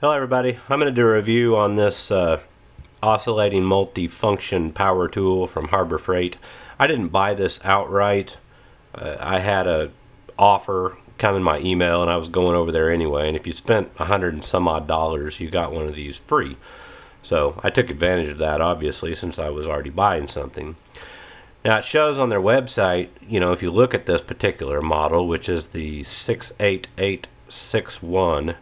Hello everybody, I'm going to do a review on this Oscillating Multifunction power tool from Harbor Freight. I didn't buy this outright. I had a offer come in my email and I was going over there anyway, and if you spent $100 and some odd, you got one of these free. So I took advantage of that, obviously, since I was already buying something. Now it shows on their website, if you look at this particular model, which is the 68861,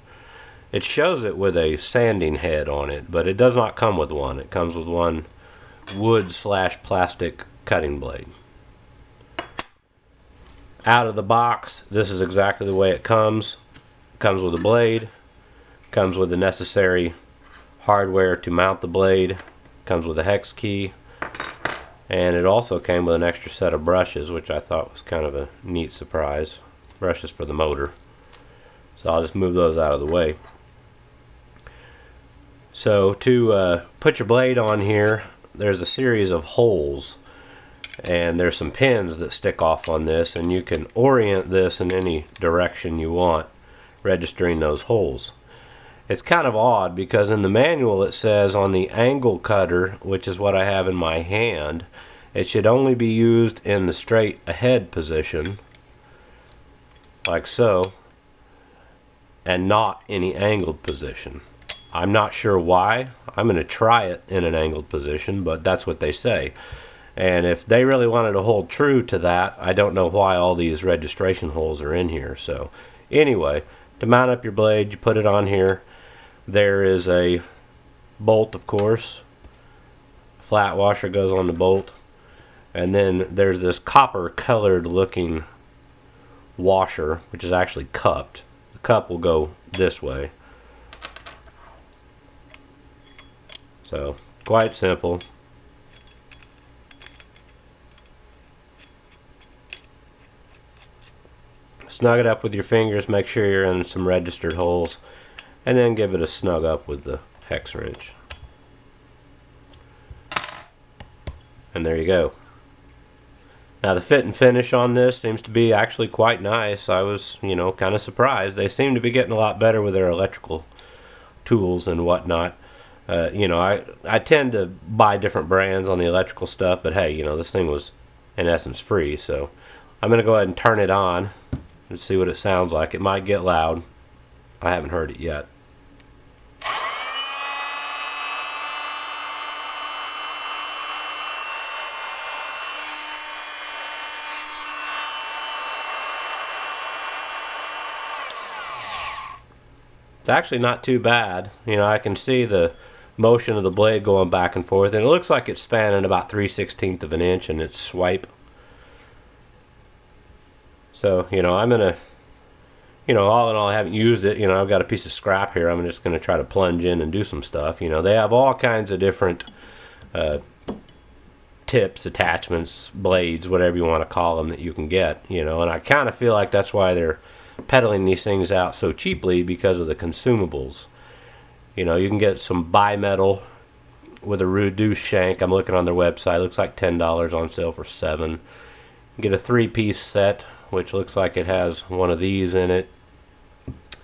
it shows it with a sanding head on it, but it does not come with one. It comes with one wood/plastic cutting blade. Out of the box, this is exactly the way it comes. It comes with a blade, comes with the necessary hardware to mount the blade, comes with a hex key, and it also came with an extra set of brushes, which I thought was kind of a neat surprise. Brushes for the motor. So I'll just move those out of the way. So to put your blade on here, there's a series of holes, and there's some pins that stick off on this, and you can orient this in any direction you want, registering those holes. It's kind of odd because in the manual it says on the angle cutter, which is what I have in my hand, it should only be used in the straight ahead position, like so, and not any angled position. I'm not sure why. I'm going to try it in an angled position, but that's what they say. And if they really wanted to hold true to that, I don't know why all these registration holes are in here. So anyway, to mount up your blade, you put it on here. There is a bolt, of course. Flat washer goes on the bolt. And then there's this copper colored looking washer, which is actually cupped. The cup will go this way. So, quite simple. Snug it up with your fingers, make sure you're in some registered holes, and then give it a snug up with the hex wrench. And there you go. Now the fit and finish on this seems to be actually quite nice. I was, kind of surprised. They seem to be getting a lot better with their electrical tools and whatnot. I tend to buy different brands on the electrical stuff, but hey, this thing was in essence free, so I'm going to go ahead and turn it on and see what it sounds like. It might get loud. I haven't heard it yet. It's actually not too bad. I can see the motion of the blade going back and forth, and it looks like it's spanning about 3/16 of an inch in its swipe. So I'm gonna, all in all, I haven't used it. I've got a piece of scrap here. I'm just gonna try to plunge in and do some stuff. They have all kinds of different tips, attachments, blades, whatever you want to call them, that you can get. And I kind of feel like that's why they're peddling these things out so cheaply, because of the consumables. You can get some bimetal with a reduced shank. I'm looking on their website. It looks like $10 on sale for $7. You get a 3-piece set, which looks like it has one of these in it,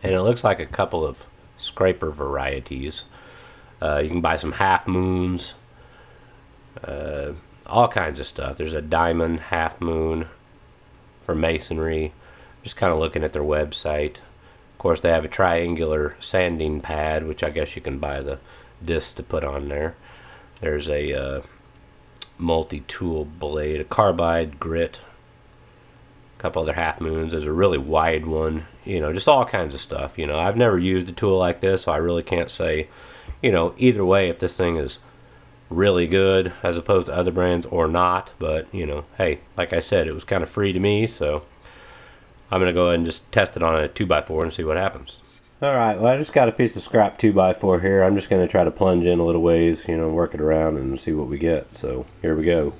and it looks like a couple of scraper varieties. You can buy some half moons, all kinds of stuff. There's a diamond half moon for masonry. Just kind of looking at their website. Of course, they have a triangular sanding pad, which I guess you can buy the disc to put on there. There's a multi-tool blade, a carbide grit, a couple other half moons. There's a really wide one. Just all kinds of stuff. I've never used a tool like this, so I really can't say, either way if this thing is really good as opposed to other brands or not. But hey, like I said, it was kind of free to me, so I'm going to go ahead and just test it on a 2x4 and see what happens. Alright, well, I just got a piece of scrap 2x4 here. I'm just going to try to plunge in a little ways, work it around and see what we get. So, here we go.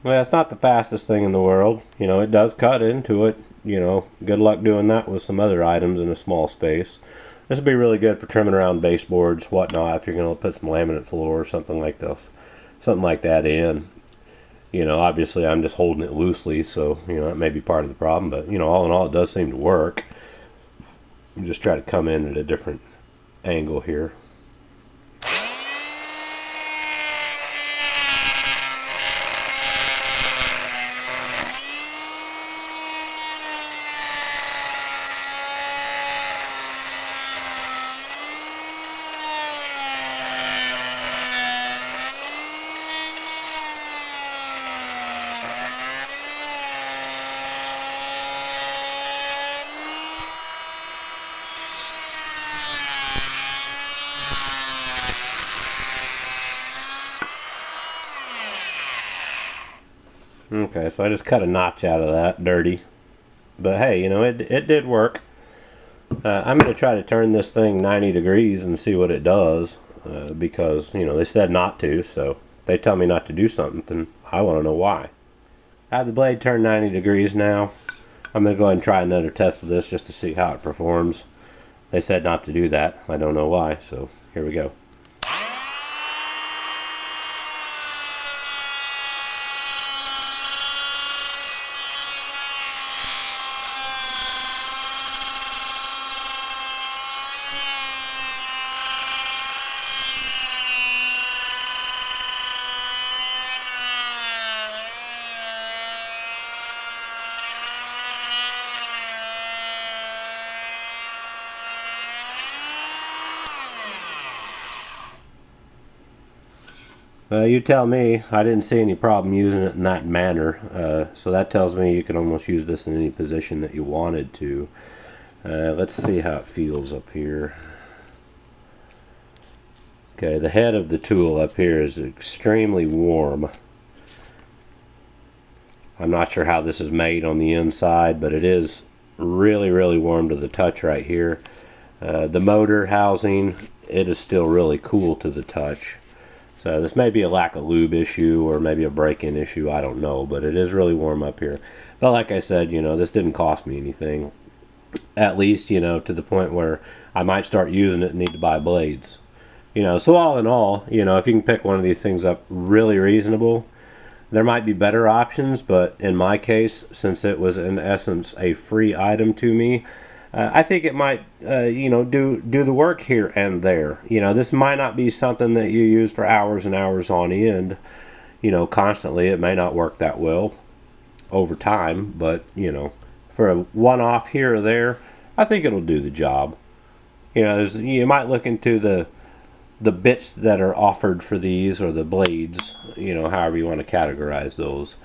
Well, it's not the fastest thing in the world. You know, it does cut into it. You know, good luck doing that with some other items in a small space. This would be really good for trimming around baseboards, whatnot, if you're going to put some laminate floor or something like this. Something like that in. You know, obviously I'm just holding it loosely, so, you know, that may be part of the problem. But, you know, all in all, it does seem to work. Just try to come in at a different angle here. Okay, so I just cut a notch out of that, dirty. But hey, you know, it did work. I'm going to try to turn this thing 90 degrees and see what it does. Because, you know, they said not to, so if they tell me not to do something, then I want to know why. I have the blade turned 90 degrees now. I'm going to go ahead and try another test of this just to see how it performs. They said not to do that. I don't know why, so here we go. You tell me. I didn't see any problem using it in that manner, so that tells me you can almost use this in any position that you wanted to. Let's see how it feels up here. Okay, the head of the tool up here is extremely warm. I'm not sure how this is made on the inside, but it is really warm to the touch right here. The motor housing, it is still really cool to the touch. So this may be a lack of lube issue or maybe a break-in issue, I don't know, but it is really warm up here. But like I said, you know, this didn't cost me anything. At least, you know, to the point where I might start using it and need to buy blades. You know, so all in all, you know, if you can pick one of these things up really reasonable, there might be better options, but in my case, since it was in essence a free item to me, I think it might, you know, do the work here and there. You know, this might not be something that you use for hours and hours on end, you know, constantly. It may not work that well over time, but, you know, for a one-off here or there, I think it'll do the job. You know, you might look into the bits that are offered for these, or the blades, you know, however you want to categorize those.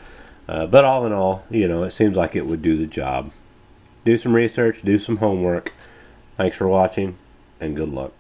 But all in all, you know, it seems like it would do the job. Do some research, do some homework. Thanks for watching, and good luck.